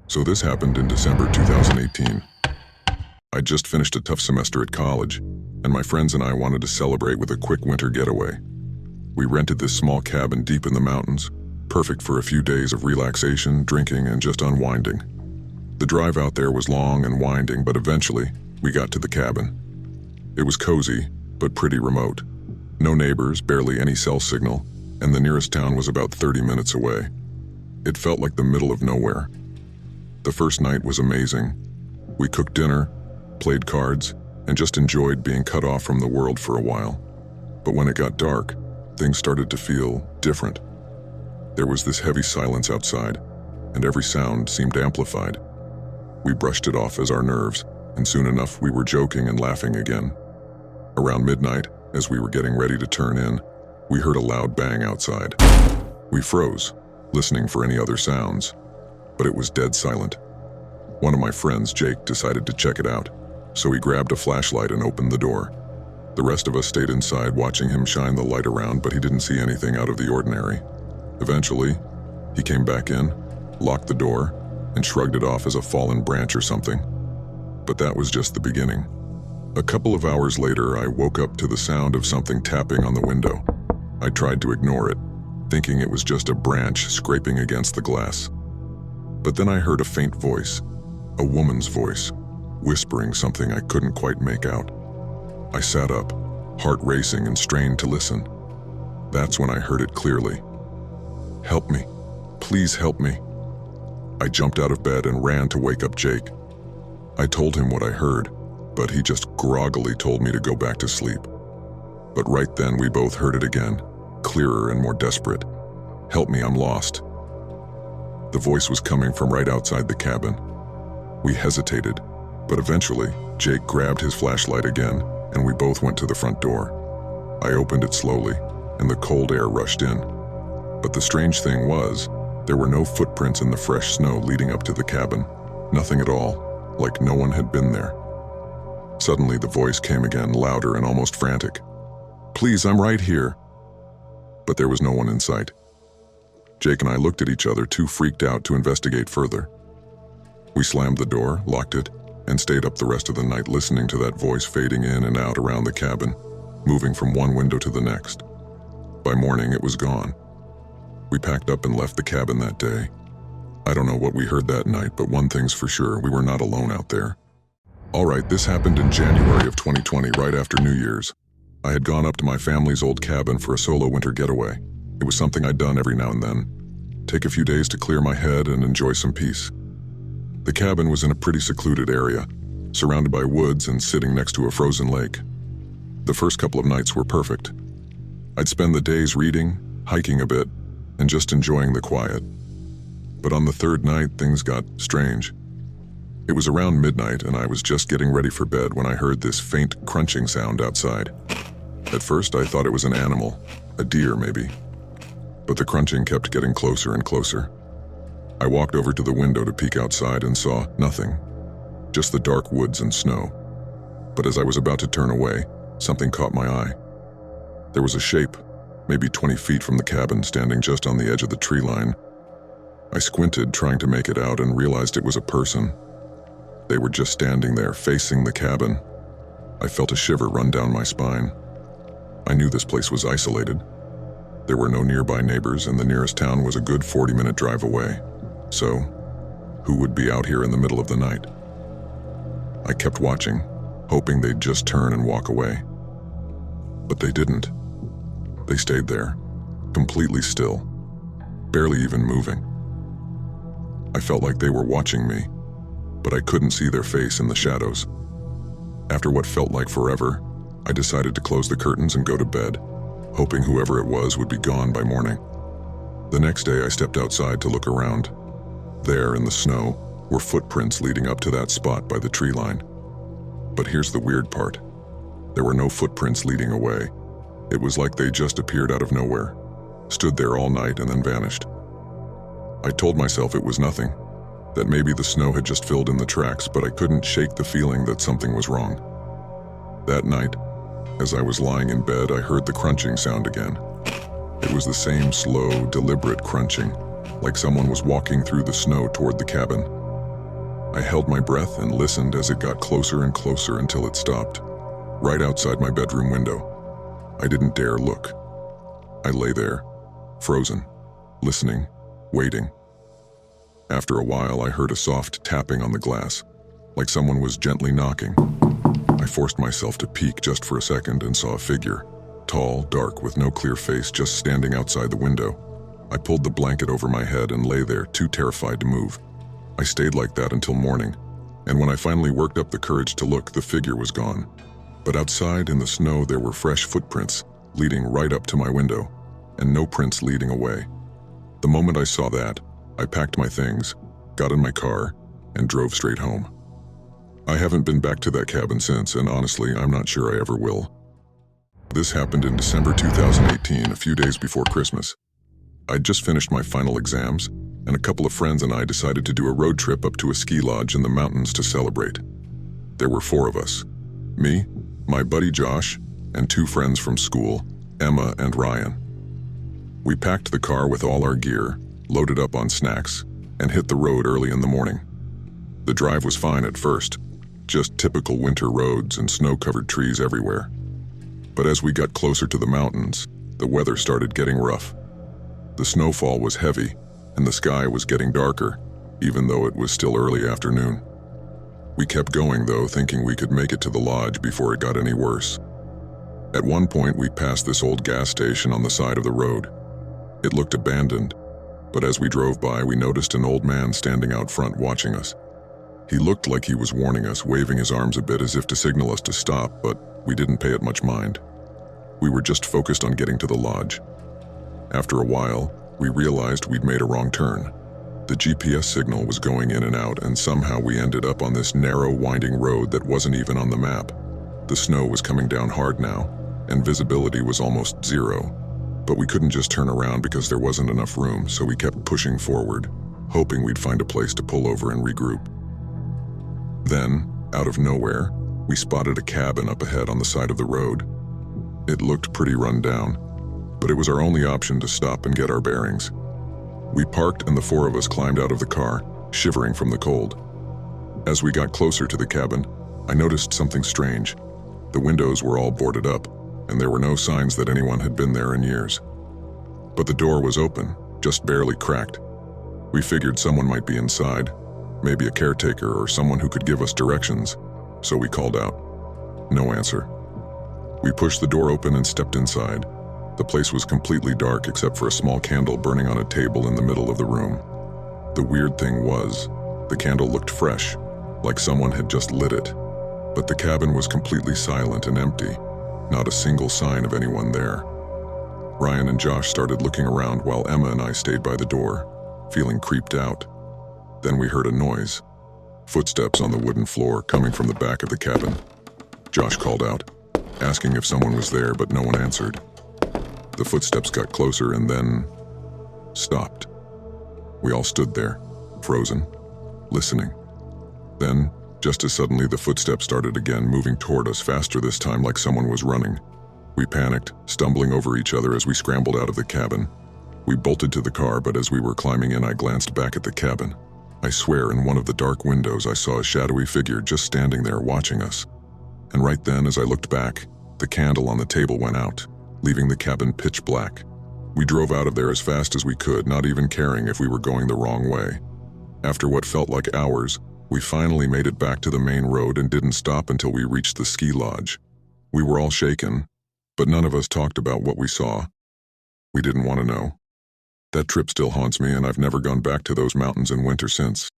So this happened in December 2018. I'd just finished a tough semester at college, and my friends and I wanted to celebrate with a quick winter getaway. We rented this small cabin deep in the mountains, perfect for a few days of relaxation, drinking, and just unwinding. The drive out there was long and winding, but eventually, we got to the cabin. It was cozy, but pretty remote. No neighbors, barely any cell signal, and the nearest town was about 30 minutes away. It felt like the middle of nowhere. The first night was amazing. We cooked dinner, played cards, and just enjoyed being cut off from the world for a while. But when it got dark, things started to feel different. There was this heavy silence outside, and every sound seemed amplified. We brushed it off as our nerves, and soon enough we were joking and laughing again. Around midnight, as we were getting ready to turn in, we heard a loud bang outside. We froze, listening for any other sounds, but it was dead silent. One of my friends, Jake, decided to check it out, so he grabbed a flashlight and opened the door. The rest of us stayed inside watching him shine the light around, but he didn't see anything out of the ordinary. Eventually, he came back in, locked the door, and shrugged it off as a fallen branch or something. But that was just the beginning. A couple of hours later, I woke up to the sound of something tapping on the window. I tried to ignore it, thinking it was just a branch scraping against the glass. But then I heard a faint voice, a woman's voice, whispering something I couldn't quite make out. I sat up, heart racing and strained to listen. That's when I heard it clearly. "Help me. Please help me." I jumped out of bed and ran to wake up Jake. I told him what I heard, but he just groggily told me to go back to sleep. But right then we both heard it again, clearer and more desperate. "Help me, I'm lost." The voice was coming from right outside the cabin. We hesitated, but eventually Jake grabbed his flashlight again, and we both went to the front door. I opened it slowly, and the cold air rushed in. But the strange thing was, there were no footprints in the fresh snow leading up to the cabin. Nothing at all, like no one had been there. Suddenly the voice came again, louder and almost frantic. "Please, I'm right here." But there was no one in sight. Jake and I looked at each other, too freaked out to investigate further. We slammed the door, locked it, and stayed up the rest of the night listening to that voice fading in and out around the cabin, moving from one window to the next. By morning, it was gone. We packed up and left the cabin that day. I don't know what we heard that night, but one thing's for sure, we were not alone out there. All right, this happened in January of 2020, right after New Year's. I had gone up to my family's old cabin for a solo winter getaway. It was something I'd done every now and then. Take a few days to clear my head and enjoy some peace. The cabin was in a pretty secluded area, surrounded by woods and sitting next to a frozen lake. The first couple of nights were perfect. I'd spend the days reading, hiking a bit, and just enjoying the quiet. But on the third night, things got strange. It was around midnight, and I was just getting ready for bed when I heard this faint crunching sound outside. At first, I thought it was an animal, a deer maybe. But the crunching kept getting closer and closer. I walked over to the window to peek outside and saw nothing, just the dark woods and snow. But as I was about to turn away, something caught my eye. There was a shape, maybe 20 feet from the cabin, standing just on the edge of the tree line. I squinted, trying to make it out, and realized it was a person. They were just standing there, facing the cabin. I felt a shiver run down my spine. I knew this place was isolated. There were no nearby neighbors, and the nearest town was a good 40-minute drive away. So, who would be out here in the middle of the night? I kept watching, hoping they'd just turn and walk away. But they didn't. They stayed there, completely still, barely even moving. I felt like they were watching me, but I couldn't see their face in the shadows. After what felt like forever, I decided to close the curtains and go to bed, hoping whoever it was would be gone by morning. The next day, I stepped outside to look around. There, in the snow, were footprints leading up to that spot by the tree line. But here's the weird part. There were no footprints leading away. It was like they just appeared out of nowhere, stood there all night and then vanished. I told myself it was nothing, that maybe the snow had just filled in the tracks, but I couldn't shake the feeling that something was wrong. That night, as I was lying in bed, I heard the crunching sound again. It was the same slow, deliberate crunching, like someone was walking through the snow toward the cabin. I held my breath and listened as it got closer and closer until it stopped, right outside my bedroom window. I didn't dare look. I lay there, frozen, listening, waiting. After a while, I heard a soft tapping on the glass, like someone was gently knocking. I forced myself to peek just for a second and saw a figure, tall, dark, with no clear face, just standing outside the window. I pulled the blanket over my head and lay there, too terrified to move. I stayed like that until morning, and when I finally worked up the courage to look, the figure was gone. But outside in the snow, there were fresh footprints leading right up to my window, and no prints leading away. The moment I saw that, I packed my things, got in my car, and drove straight home. I haven't been back to that cabin since, and honestly, I'm not sure I ever will. This happened in December 2018, a few days before Christmas. I'd just finished my final exams, and a couple of friends and I decided to do a road trip up to a ski lodge in the mountains to celebrate. There were 4 of us: me, my buddy Josh, and 2 friends from school, Emma and Ryan. We packed the car with all our gear, loaded up on snacks, and hit the road early in the morning. The drive was fine at first, just typical winter roads and snow-covered trees everywhere. But as we got closer to the mountains, the weather started getting rough. The snowfall was heavy, and the sky was getting darker, even though it was still early afternoon. We kept going, though, thinking we could make it to the lodge before it got any worse. At one point, we passed this old gas station on the side of the road. It looked abandoned, but as we drove by, we noticed an old man standing out front watching us. He looked like he was warning us, waving his arms a bit as if to signal us to stop, but we didn't pay it much mind. We were just focused on getting to the lodge. After a while, we realized we'd made a wrong turn. The GPS signal was going in and out, and somehow we ended up on this narrow, winding road that wasn't even on the map. The snow was coming down hard now, and visibility was almost zero. But we couldn't just turn around because there wasn't enough room, so we kept pushing forward, hoping we'd find a place to pull over and regroup. Then, out of nowhere, we spotted a cabin up ahead on the side of the road. It looked pretty run down, but it was our only option to stop and get our bearings. We parked and the 4 of us climbed out of the car, shivering from the cold. As we got closer to the cabin, I noticed something strange. The windows were all boarded up, and there were no signs that anyone had been there in years. But the door was open, just barely cracked. We figured someone might be inside, maybe a caretaker or someone who could give us directions, so we called out. No answer. We pushed the door open and stepped inside. The place was completely dark except for a small candle burning on a table in the middle of the room. The weird thing was, the candle looked fresh, like someone had just lit it. But the cabin was completely silent and empty, not a single sign of anyone there. Ryan and Josh started looking around while Emma and I stayed by the door, feeling creeped out. Then we heard a noise. Footsteps on the wooden floor coming from the back of the cabin. Josh called out, asking if someone was there, but no one answered. The footsteps got closer and then stopped. We all stood there, frozen, listening. Then, just as suddenly, the footsteps started again, moving toward us, faster this time, like someone was running. We panicked, stumbling over each other as we scrambled out of the cabin. We bolted to the car, but as we were climbing in, I glanced back at the cabin. I swear, in one of the dark windows, I saw a shadowy figure just standing there watching us. And right then, as I looked back, the candle on the table went out, leaving the cabin pitch black. We drove out of there as fast as we could, not even caring if we were going the wrong way. After what felt like hours, we finally made it back to the main road and didn't stop until we reached the ski lodge. We were all shaken, but none of us talked about what we saw. We didn't want to know. That trip still haunts me, and I've never gone back to those mountains in winter since.